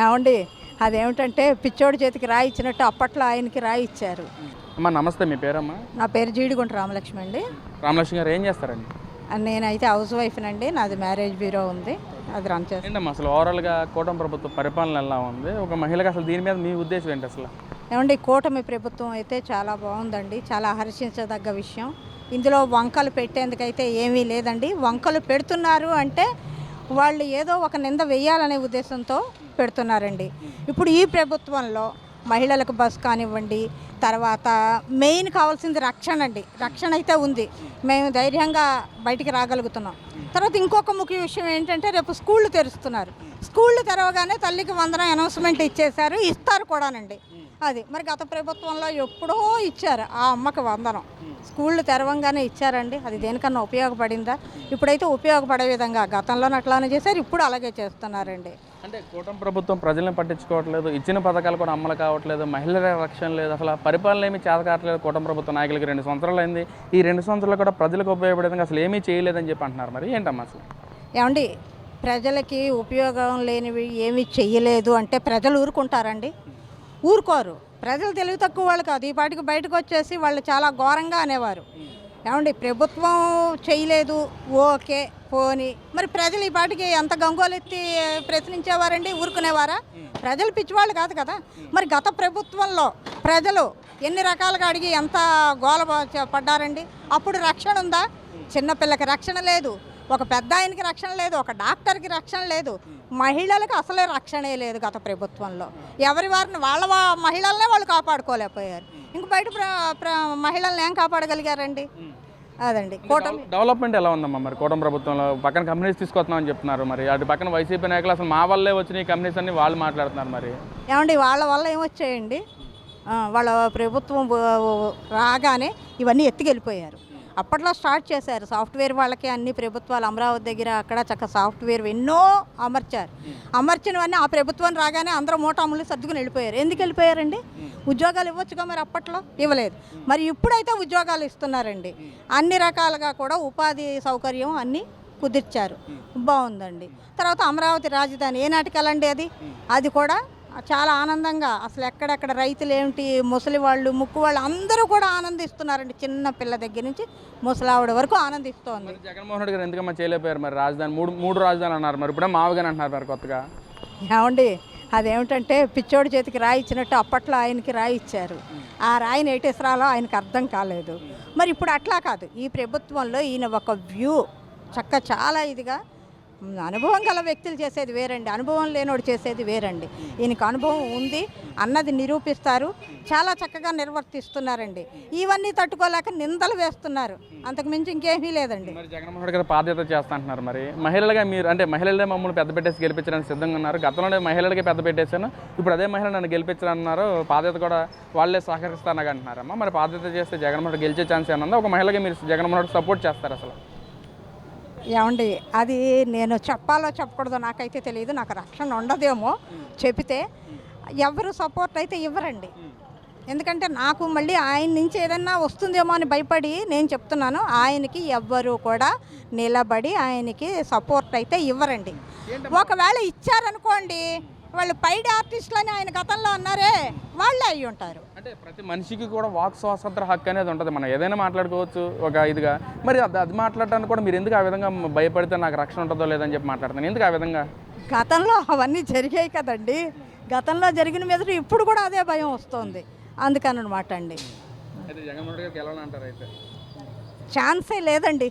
ఏమండి అదేమిటంటే పిచ్చోడి చేతికి రాయి ఇచ్చినట్టు అప్పట్లో ఆయనకి రాయి ఇచ్చారు. అమ్మా నమస్తే, మీ పేరమ్మా? నా పేరు జీడిగుంట రామలక్ష్మి అండి. రామలక్ష్మి గారు ఏం చేస్తారండి? నేనైతే హౌస్ వైఫ్నండి. నాది మ్యారేజ్ బ్యూరో ఉంది, అది రన్ చేస్తాను. ఏంటమ్మా అసలు ఓవరాల్గా కూటమి ప్రభుత్వ పరిపాలన ఎలా ఉంది? ఒక మహిళగా అసలు దీని మీద మీ ఉద్దేశం ఏంటి అసలు? ఏమండి కూటమి ప్రభుత్వం అయితే చాలా బాగుందండి, చాలా హర్షించదగ్గ విషయం. ఇందులో వంకలు పెట్టేందుకైతే ఏమీ లేదండి. వంకలు పెడుతున్నారు అంటే వాళ్ళు ఏదో ఒక నింద వేయాలనే ఉద్దేశంతో పెడుతున్నారండి. ఇప్పుడు ఈ ప్రభుత్వంలో మహిళలకు బస్ కానివ్వండి, తర్వాత మెయిన్ కావాల్సింది రక్షణ అండి. రక్షణ అయితే ఉంది, మేము ధైర్యంగా బయటికి రాగలుగుతున్నాం. తర్వాత ఇంకొక ముఖ్య విషయం ఏంటంటే రేపు స్కూళ్ళు తెరుస్తున్నారు. స్కూళ్ళు తెరవగానే తల్లికి వందనం అనౌన్స్మెంట్ ఇచ్చేశారు, ఇస్తారు కూడానండి. అది మరి గత ప్రభుత్వంలో ఎప్పుడో ఇచ్చారు ఆ అమ్మకి వందనం, స్కూళ్ళు తెరవంగానే ఇచ్చారండి. అది దేనికన్నా ఉపయోగపడిందా? ఇప్పుడైతే ఉపయోగపడే విధంగా గతంలో అట్లానే చేశారు, ఇప్పుడు అలాగే చేస్తున్నారండి. అంటే కూటమి ప్రభుత్వం ప్రజలను పట్టించుకోవట్లేదు, ఇచ్చిన పథకాలు కూడా అమలు కావట్లేదు, మహిళల రక్షణ లేదు, అసలు పరిపాలన ఏమీ చేత కావట్లేదు. కూటమి ప్రభుత్వ నాయకులకి 2 సంవత్సరాలు అయింది, ఈ 2 సంవత్సరాలు కూడా ప్రజలకు ఉపయోగపడే విధంగా అసలు ఏమీ చేయలేదని చెప్పి అంటున్నారు. మరి ఏంటమ్మా అసలు? ఏమండి ప్రజలకి ఉపయోగం లేనివి ఏమీ చెయ్యలేదు అంటే ప్రజలు ఊరుకుంటారండి? ఊరుకోరు. ప్రజలు తెలివి తక్కువ వాళ్ళు కాదు, ఈ పాటికి బయటకు వచ్చేసి వాళ్ళు చాలా ఘోరంగా అనేవారు. ఏమండి ప్రభుత్వం చేయలేదు ఓకే పోని, మరి ప్రజలు ఈ పాటికి ఎంత గంగోలెత్తి ప్రశ్నించేవారండి? ఊరుకునేవారా? ప్రజలు పిచ్చివాళ్ళు కాదు కదా. మరి గత ప్రభుత్వంలో ప్రజలు ఎన్ని రకాలుగా అడిగి ఎంత గోల పడ్డారండి? అప్పుడు రక్షణ ఉందా? చిన్నపిల్లకి రక్షణ లేదు, ఒక పెద్ద ఆయనకి రక్షణ లేదు, ఒక డాక్టర్కి రక్షణ లేదు, మహిళలకు అసలే రక్షణే లేదు గత ప్రభుత్వంలో. ఎవరి వారిని వాళ్ళ మహిళలనే వాళ్ళు కాపాడుకోలేకపోయారు, ఇంక బయట మహిళల్ని ఏం కాపాడగలిగారండి? అదండి కూటమి డెవలప్మెంట్ ఎలా ఉందమ్మా మరి కూటమి ప్రభుత్వంలో? పక్కన కంపెనీస్ తీసుకొస్తున్నామని చెప్తున్నారు, మరి అటు పక్కన వైసీపీ నాయకులు అసలు మా వల్లే వచ్చినాయి కంపెనీస్ అన్ని వాళ్ళు మాట్లాడుతున్నారు. మరి ఏమండి వాళ్ళ వల్ల ఏమొచ్చాయండి? వాళ్ళ ప్రభుత్వం రాగానే ఇవన్నీ ఎత్తుకెళ్ళిపోయారు. అప్పట్లో స్టార్ట్ చేశారు సాఫ్ట్వేర్ వాళ్ళకి, అన్ని ప్రభుత్వాలు అమరావతి దగ్గర అక్కడ చక్క సాఫ్ట్వేర్ ఎన్నో అమర్చారు. అమర్చినవన్నీ ఆ ప్రభుత్వం రాగానే అందరూ మూటాములు సర్దుకుని వెళ్ళిపోయారు. ఎందుకు వెళ్ళిపోయారండి? ఉద్యోగాలు ఇవ్వచ్చుగా, మరి అప్పట్లో ఇవ్వలేదు. మరి ఇప్పుడైతే ఉద్యోగాలు ఇస్తున్నారండి, అన్ని రకాలుగా కూడా ఉపాధి సౌకర్యం అన్నీ కుదిర్చారు, బాగుందండి. తర్వాత అమరావతి రాజధాని ఏ నాటికలండి అది? అది కూడా చాలా ఆనందంగా, అసలు ఎక్కడెక్కడ రైతులు ఏమిటి, ముసలి వాళ్ళు ముక్కు వాళ్ళు అందరూ కూడా ఆనందిస్తున్నారండి. చిన్న పిల్ల దగ్గర నుంచి ముసలావిడ వరకు ఆనందిస్తోంది. జగన్మోహన్ రెడ్డి గారు ఎందుకమ్మా చేయలేకపోయారు మరి? రాజధాని మూడు రాజధాని అన్నారు, మరి ఇప్పుడే మావగానే అంటున్నారు మరి కొత్తగా. ఏమండి అదేమిటంటే పిచ్చోడి చేతికి రాయి ఇచ్చినట్టు అప్పట్లో ఆయనకి రాయి ఇచ్చారు, ఆ రాయిని ఏటేసరాలో ఆయనకు అర్థం కాలేదు. మరి ఇప్పుడు అట్లా కాదు, ఈ ప్రభుత్వంలో ఈయన ఒక వ్యూ చాలా ఇదిగా, అనుభవం గల వ్యక్తులు చేసేది వేరండి, అనుభవం లేనోడు చేసేది వేరండి. ఈయనకు అనుభవం ఉంది అన్నది నిరూపిస్తారు, చాలా చక్కగా నిర్వర్తిస్తున్నారండి. ఇవన్నీ తట్టుకోలేక నిందలు వేస్తున్నారు, అంతకుమించి ఇంకేమీ లేదండి. మరి జగన్మోహన్ రెడ్డి గారు బాధ్యత చేస్తా అంటున్నారు, మరి మహిళలుగా మీరు అంటే మహిళలే మమ్మల్ని పెద్ద పెట్టేసి గెలిపించడానికి సిద్ధంగా ఉన్నారు. గతంలోనే మహిళలకి పెద్ద పెట్టేశాను, ఇప్పుడు అదే మహిళలు నన్ను గెలిపించాలన్నారు, బాధ్యత కూడా వాళ్ళే సహకరిస్తానని అంటున్నారమ్మా. మరి బాధ్యత చేస్తే జగన్మోహన్ రెడ్డి గెలిచే ఛాన్స్ ఏమన్నా? ఒక మహిళగా మీరు జగన్మోహన్ రెడ్డి సపోర్ట్ చేస్తారు అసలు? ఏమండి అది నేను చెప్పాలో చెప్పకూడదో నాకైతే తెలియదు, నాకు రక్షణ ఉండదేమో చెబితే. ఎవరు సపోర్ట్ అయితే ఇవ్వరండి, ఎందుకంటే నాకు మళ్ళీ ఆయన నుంచి ఏదన్నా వస్తుందేమో అని భయపడి నేను చెప్తున్నాను. ఆయనకి ఎవ్వరు కూడా నిలబడి ఆయనకి సపోర్ట్ అయితే ఇవ్వరండి. ఒకవేళ ఇచ్చారనుకోండి, వాళ్ళు పైడి ఆర్టిస్టులని ఆయన గతంలో అన్నారే, వాళ్ళే అయ్యి ఉంటారు. అంటే ప్రతి మనిషికి కూడా వాక్ స్వాతంత్ర హక్కు అనేది ఉంటుంది, మనం ఏదైనా మాట్లాడుకోవచ్చు ఒక ఇదిగా. మరి అది మాట్లాడడానికి కూడా మీరు ఎందుకు ఆ విధంగా భయపడితే నాకు రక్షణ ఉంటుందో లేదని చెప్పి మాట్లాడుతాను, ఎందుకు ఆ విధంగా? గతంలో అవన్నీ జరిగాయి కదండి, గతంలో జరిగిన మీద ఇప్పుడు కూడా అదే భయం వస్తుంది, అందుకని అనమాట అండి. అయితే జగన్మోహన్ రెడ్డి గారికి ఎలా అంటారు? అయితే ఛాన్సే లేదండి.